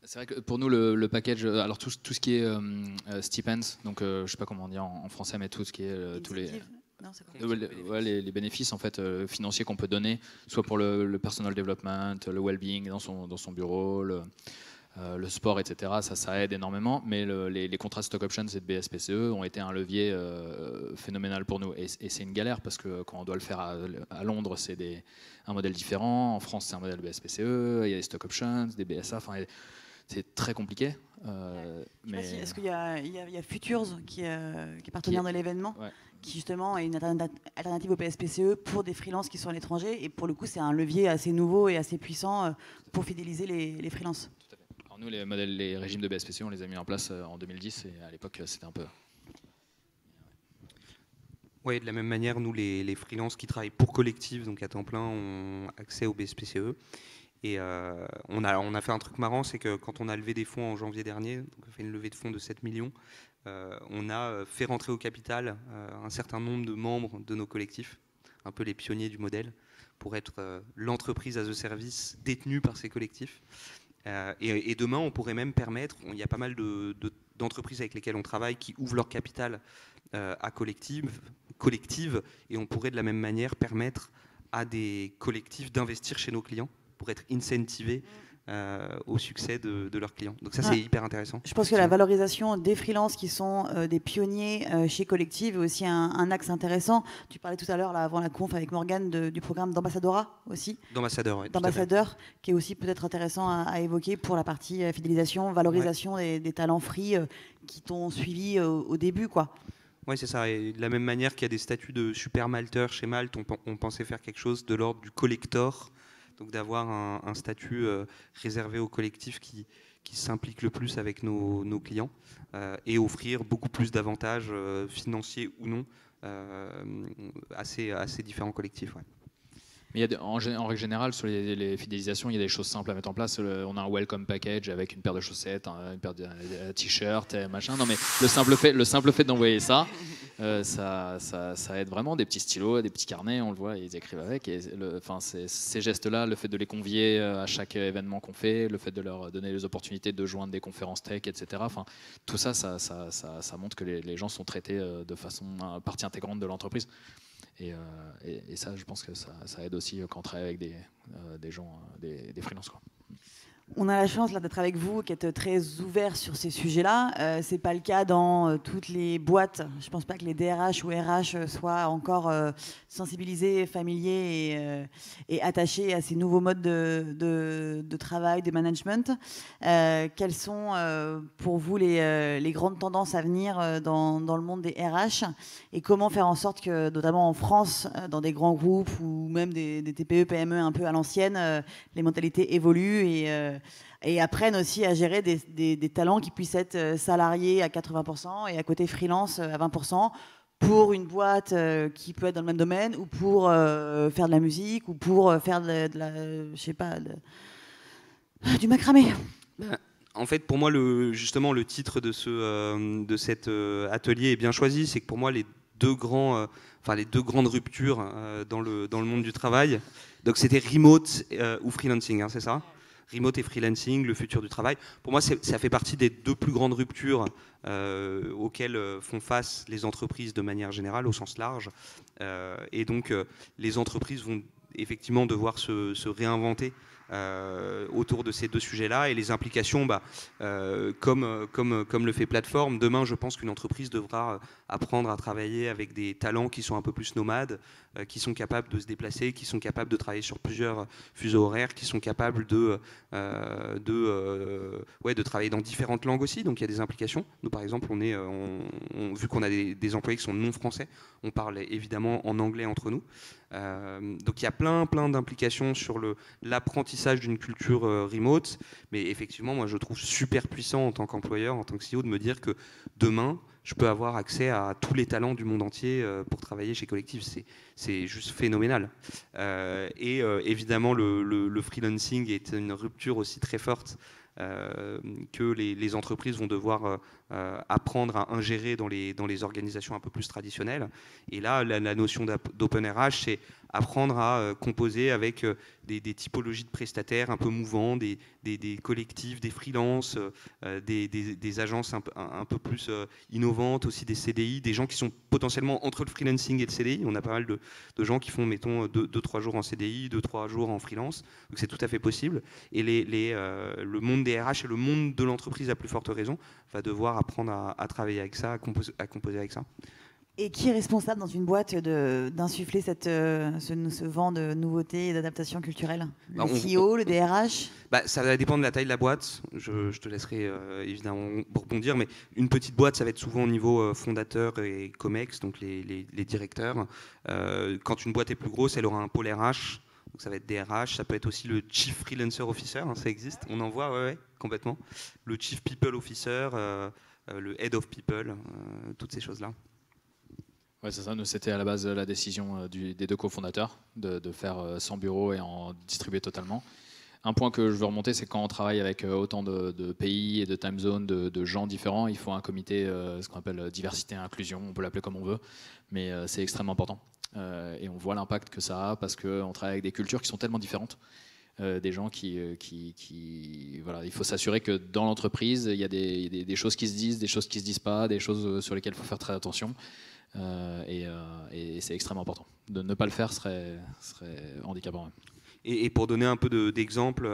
[SPEAKER 2] C'est vrai que pour nous, le package, alors tout ce qui est stipends, donc je ne sais pas comment on dit en français, mais tout ce qui est tous les bénéfices en fait, financiers qu'on peut donner, soit pour le personal development, le well-being dans son bureau, le sport, etc. Ça aide énormément, mais les contrats stock options et de BSPCE ont été un levier phénoménal pour nous. Et c'est une galère parce que quand on doit le faire à Londres, c'est un modèle différent. En France, c'est un modèle BSPCE, il y a des stock options, des BSA, c'est très compliqué.
[SPEAKER 1] Est-ce qu'il y a Futures qui est partenaire de l'événement, qui justement est une alternative au PSPCE pour des freelances qui sont à l'étranger, et pour le coup c'est un levier assez nouveau et assez puissant pour fidéliser les freelances.
[SPEAKER 2] Tout à fait. Alors nous les régimes de BSPCE on les a mis en place en 2010 et à l'époque c'était un peu...
[SPEAKER 3] Oui, de la même manière, nous les freelances qui travaillent pour collectif, donc à temps plein, ont accès au BSPCE. Et on a fait un truc marrant, c'est que quand on a levé des fonds en janvier dernier, donc on a fait une levée de fonds de 7 millions, on a fait rentrer au capital un certain nombre de membres de nos collectifs, un peu les pionniers du modèle, pour être l'entreprise as a service détenue par ces collectifs. Et demain, on pourrait même permettre, il y a pas mal d'entreprises avec lesquelles on travaille qui ouvrent leur capital à collective, et on pourrait de la même manière permettre à des collectifs d'investir chez nos clients pour être incentivés au succès de leurs clients. Donc ça, c'est hyper intéressant.
[SPEAKER 1] Je pense que la valorisation des freelances qui sont des pionniers chez Collective est aussi un axe intéressant. Tu parlais tout à l'heure, avant la conf avec Morgane, du programme d'Ambassadora aussi.
[SPEAKER 3] D'Ambassadeur, oui.
[SPEAKER 1] D'Ambassadeur, qui est aussi peut-être intéressant à évoquer pour la partie fidélisation, valorisation des talents free qui t'ont suivi au début, quoi.
[SPEAKER 3] Oui, c'est ça. Et de la même manière qu'il y a des statuts de super malteur chez Malte, on pensait faire quelque chose de l'ordre du collector, donc d'avoir un statut réservé aux collectifs qui qui s'implique le plus avec nos clients et offrir beaucoup plus d'avantages financiers ou non assez différents collectifs. Ouais.
[SPEAKER 2] Mais en règle générale, sur les fidélisations, il y a des choses simples à mettre en place. On a un welcome package avec une paire de chaussettes, une paire de t-shirts, machin. Non, mais le simple fait d'envoyer ça, ça aide vraiment. Des petits stylos, des petits carnets, on le voit, ils écrivent avec. Et ces gestes-là, le fait de les convier à chaque événement qu'on fait, le fait de leur donner les opportunités de joindre des conférences tech, etc. Tout ça, ça montre que les gens sont traités de façon partie intégrante de l'entreprise. Et ça, je pense que ça aide aussi quand on travaille avec des gens, des freelances, quoi.
[SPEAKER 1] On a la chance d'être avec vous, qui êtes très ouvert sur ces sujets-là. C'est pas le cas dans toutes les boîtes. Je pense pas que les DRH ou RH soient encore sensibilisés, familiers et attachés à ces nouveaux modes de travail, de management. Quelles sont pour vous les grandes tendances à venir dans le monde des RH et comment faire en sorte que, notamment en France, dans des grands groupes ou même des TPE, PME un peu à l'ancienne, les mentalités évoluent et apprennent aussi à gérer des talents qui puissent être salariés à 80% et à côté freelance à 20% pour une boîte qui peut être dans le même domaine ou pour faire de la musique ou pour faire je sais pas, du macramé.
[SPEAKER 3] En fait, pour moi, justement, le titre de cet atelier est bien choisi. C'est que pour moi, les deux grandes ruptures dans le monde du travail, donc c'était remote ou freelancing, hein, c'est ça ? Remote et freelancing, le futur du travail. Pour moi, ça fait partie des deux plus grandes ruptures auxquelles font face les entreprises de manière générale, au sens large. Et donc, les entreprises vont effectivement devoir se réinventer autour de ces deux sujets-là. Et les implications, comme le fait Plateforme, demain, je pense qu'une entreprise devra apprendre à travailler avec des talents qui sont un peu plus nomades, qui sont capables de se déplacer, qui sont capables de travailler sur plusieurs fuseaux horaires, qui sont capables de travailler dans différentes langues aussi. Donc il y a des implications. Nous, par exemple, vu qu'on a des employés qui sont non français, on parle évidemment en anglais entre nous. Donc il y a plein d'implications sur l'apprentissage d'une culture remote. Mais effectivement, moi, je trouve super puissant en tant qu'employeur, en tant que CEO, de me dire que demain, je peux avoir accès à tous les talents du monde entier pour travailler chez Collective. C'est juste phénoménal. Évidemment, le freelancing est une rupture aussi très forte que les entreprises vont devoir apprendre à ingérer dans les organisations un peu plus traditionnelles. Et là, la notion d'open RH, c'est apprendre à composer avec des typologies de prestataires un peu mouvants, des collectifs, des freelances, des agences un peu plus innovantes, aussi des CDI, des gens qui sont potentiellement entre le freelancing et le CDI. On a pas mal de gens qui font, mettons, 2-3 jours en CDI, 2-3 jours en freelance. Donc c'est tout à fait possible. Et le monde des RH et le monde de l'entreprise, à plus forte raison, va devoir apprendre à travailler avec ça, à composer avec ça.
[SPEAKER 1] Et qui est responsable dans une boîte d'insuffler ce vent de nouveauté et d'adaptation culturelle ? Le CEO, le DRH ?
[SPEAKER 3] Ça va dépendre de la taille de la boîte. Je te laisserai évidemment rebondir, mais une petite boîte, ça va être souvent au niveau fondateur et COMEX, donc les directeurs. Quand une boîte est plus grosse, elle aura un pôle RH, donc ça va être DRH. Ça peut être aussi le Chief Freelancer Officer, hein, ça existe, on en voit, ouais, complètement. Le Chief People Officer, le Head of People, toutes ces choses-là.
[SPEAKER 2] Ouais, c'est ça. Nous, c'était à la base la décision des deux cofondateurs de faire 100 bureaux et en distribuer totalement. Un point que je veux remonter, c'est quand on travaille avec autant de pays et de time zones, de gens différents, il faut un comité, ce qu'on appelle diversité et inclusion, on peut l'appeler comme on veut, mais c'est extrêmement important. Et on voit l'impact que ça a parce qu'on travaille avec des cultures qui sont tellement différentes. Des gens voilà, il faut s'assurer que dans l'entreprise, il y a des choses qui se disent, des choses qui se disent pas, des choses sur lesquelles il faut faire très attention. Et c'est extrêmement important. De ne pas le faire serait handicapant. Ouais.
[SPEAKER 3] Et pour donner un peu d'exemple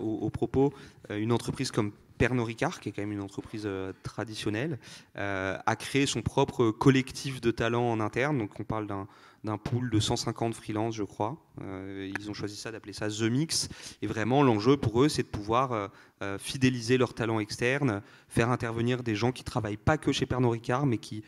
[SPEAKER 3] au propos, une entreprise comme Pernod Ricard, qui est quand même une entreprise traditionnelle, a créé son propre collectif de talents en interne. Donc on parle d'un pool de 150 freelances, je crois. Ils ont choisi d'appeler ça The Mix. Et vraiment, l'enjeu pour eux, c'est de pouvoir fidéliser leurs talents externes, faire intervenir des gens qui ne travaillent pas que chez Pernod Ricard, mais qui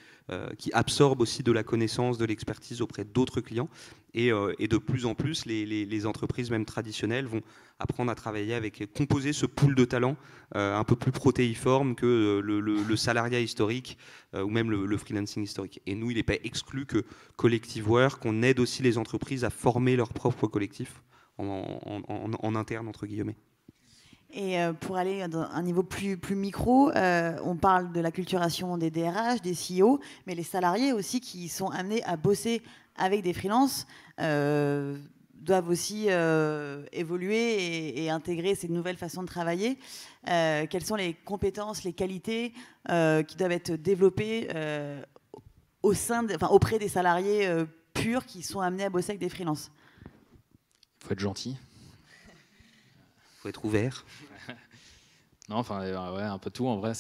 [SPEAKER 3] absorbent aussi de la connaissance, de l'expertise auprès d'autres clients. Et de plus en plus, les entreprises, même traditionnelles, vont apprendre à travailler avec, composer ce pool de talents un peu plus protéiforme que le salariat historique ou même le freelancing historique. Et nous, il n'est pas exclu que Collective Work, qu'on aide aussi les entreprises à former leur propre collectif en interne, entre guillemets.
[SPEAKER 1] Et pour aller à un niveau plus micro, on parle de la culturation des DRH, des CEO, mais les salariés aussi qui sont amenés à bosser avec des freelances doivent aussi évoluer et intégrer ces nouvelles façons de travailler. Quelles sont les compétences, les qualités qui doivent être développées auprès des salariés purs qui sont amenés à bosser avec des freelances?
[SPEAKER 2] Il faut être gentil.
[SPEAKER 3] Il faut être ouvert.
[SPEAKER 2] Non, enfin, ouais, un peu tout. En vrai,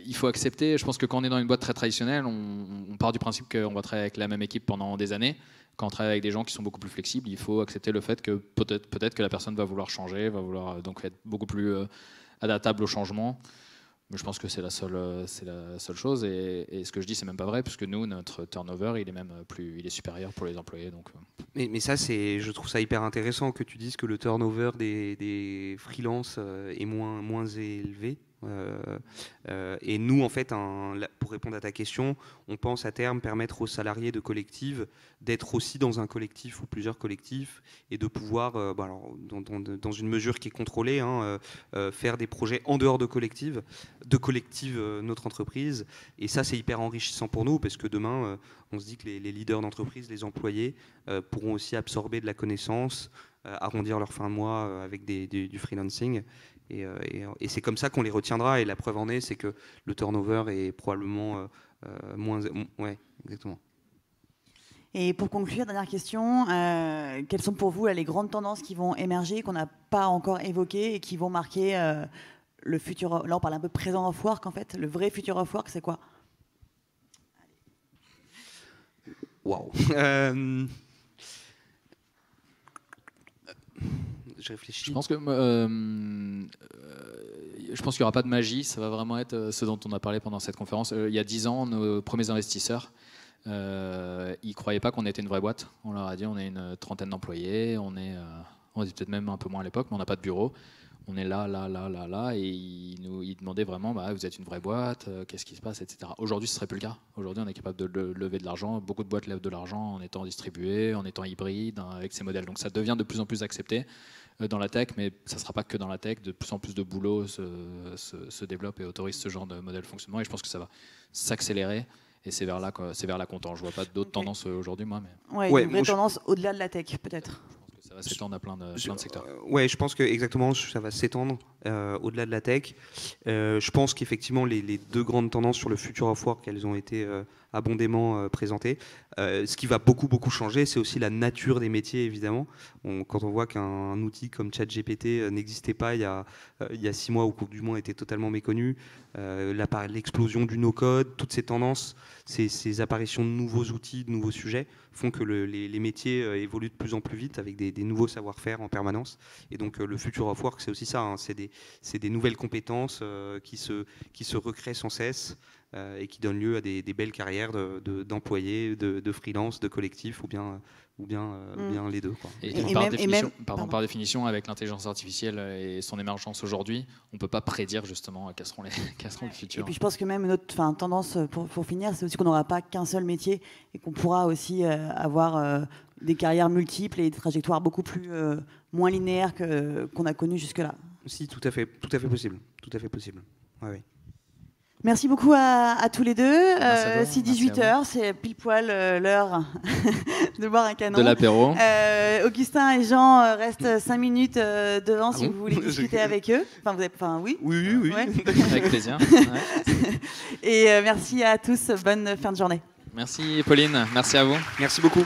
[SPEAKER 2] il faut accepter. Je pense que quand on est dans une boîte très traditionnelle, on part du principe qu'on va travailler avec la même équipe pendant des années. Quand on travaille avec des gens qui sont beaucoup plus flexibles, il faut accepter le fait que peut-être que la personne va vouloir changer, va vouloir donc être beaucoup plus adaptable au changement. Mais je pense que c'est la seule chose. Et ce que je dis, c'est même pas vrai, puisque nous, notre turnover, il est supérieur pour les employés. Donc.
[SPEAKER 3] Mais ça, je trouve ça hyper intéressant que tu dises que le turnover des freelances est moins élevé. Et nous, en fait, pour répondre à ta question, on pense à terme permettre aux salariés de Collective d'être aussi dans un collectif ou plusieurs collectifs et de pouvoir, alors, dans une mesure qui est contrôlée, faire des projets en dehors de Collective notre entreprise. Et ça, c'est hyper enrichissant pour nous parce que demain, on se dit que les leaders d'entreprise, les employés, pourront aussi absorber de la connaissance, arrondir leur fin de mois avec du freelancing. Et c'est comme ça qu'on les retiendra. Et la preuve en est, c'est que le turnover est probablement moins... Ouais, exactement.
[SPEAKER 1] Et pour conclure, dernière question, quelles sont pour vous les grandes tendances qui vont émerger, qu'on n'a pas encore évoquées et qui vont marquer le futur... Là, on parle un peu présent of work, en fait. Le vrai future of work, c'est quoi?
[SPEAKER 3] Waouh. Je réfléchis.
[SPEAKER 2] Je pense qu'il n'y aura pas de magie. Ça va vraiment être ce dont on a parlé pendant cette conférence. Il y a 10 ans, nos premiers investisseurs, ils ne croyaient pas qu'on était une vraie boîte. On leur a dit on est une trentaine d'employés, on est peut-être même un peu moins à l'époque, mais on n'a pas de bureau. On est là, et ils demandaient vraiment vous êtes une vraie boîte, qu'est-ce qui se passe, etc. Aujourd'hui, ce ne serait plus le cas. Aujourd'hui, on est capable de lever de l'argent. Beaucoup de boîtes lèvent de l'argent en étant distribuées, en étant hybrides, avec ces modèles. Donc ça devient de plus en plus accepté dans la tech, mais ça ne sera pas que dans la tech. De plus en plus de boulot se développe et autorise ce genre de modèle de fonctionnement. Et je pense que ça va s'accélérer. Et c'est vers là qu'on tend. Je ne vois pas d'autres tendances aujourd'hui, moi. Mais...
[SPEAKER 1] Ouais, une vraie tendance au-delà de la tech, peut-être.
[SPEAKER 2] Ça va s'étendre à plein de secteurs.
[SPEAKER 3] Ouais, je pense que exactement, ça va s'étendre au-delà de la tech. Je pense qu'effectivement, les deux grandes tendances sur le future of work, elles ont été abondamment présentées. Ce qui va beaucoup changer, c'est aussi la nature des métiers, évidemment. Quand on voit qu'un outil comme ChatGPT n'existait pas il y a 6 mois, ou du moins était totalement méconnu, l'explosion du no-code, toutes ces tendances, ces apparitions de nouveaux outils, de nouveaux sujets, font que les métiers évoluent de plus en plus vite avec des nouveaux savoir-faire en permanence. Et donc le future of work, c'est aussi ça, c'est des nouvelles compétences qui se recréent sans cesse et qui donnent lieu à des belles carrières d'employés, de freelance, de collectifs ou bien les deux, quoi.
[SPEAKER 2] Et par définition, avec l'intelligence artificielle et son émergence aujourd'hui, on ne peut pas prédire justement quels seront le futur.
[SPEAKER 1] Et puis je pense que même notre tendance, pour finir, c'est aussi qu'on n'aura pas qu'un seul métier et qu'on pourra aussi avoir des carrières multiples et des trajectoires beaucoup moins linéaires qu'on a connues jusque-là.
[SPEAKER 3] Si, tout à fait possible. Tout à fait possible. Ouais.
[SPEAKER 1] Merci beaucoup à tous les deux. Si 18h, c'est pile poil l'heure de boire un canon.
[SPEAKER 2] De l'apéro.
[SPEAKER 1] Augustin et Jean restent 5 minutes devant si vous voulez discuter avec eux. Oui.
[SPEAKER 3] Oui.
[SPEAKER 1] Ouais.
[SPEAKER 2] Avec plaisir. Ouais.
[SPEAKER 1] Et merci à tous. Bonne fin de journée.
[SPEAKER 2] Merci Pauline. Merci à vous.
[SPEAKER 3] Merci beaucoup.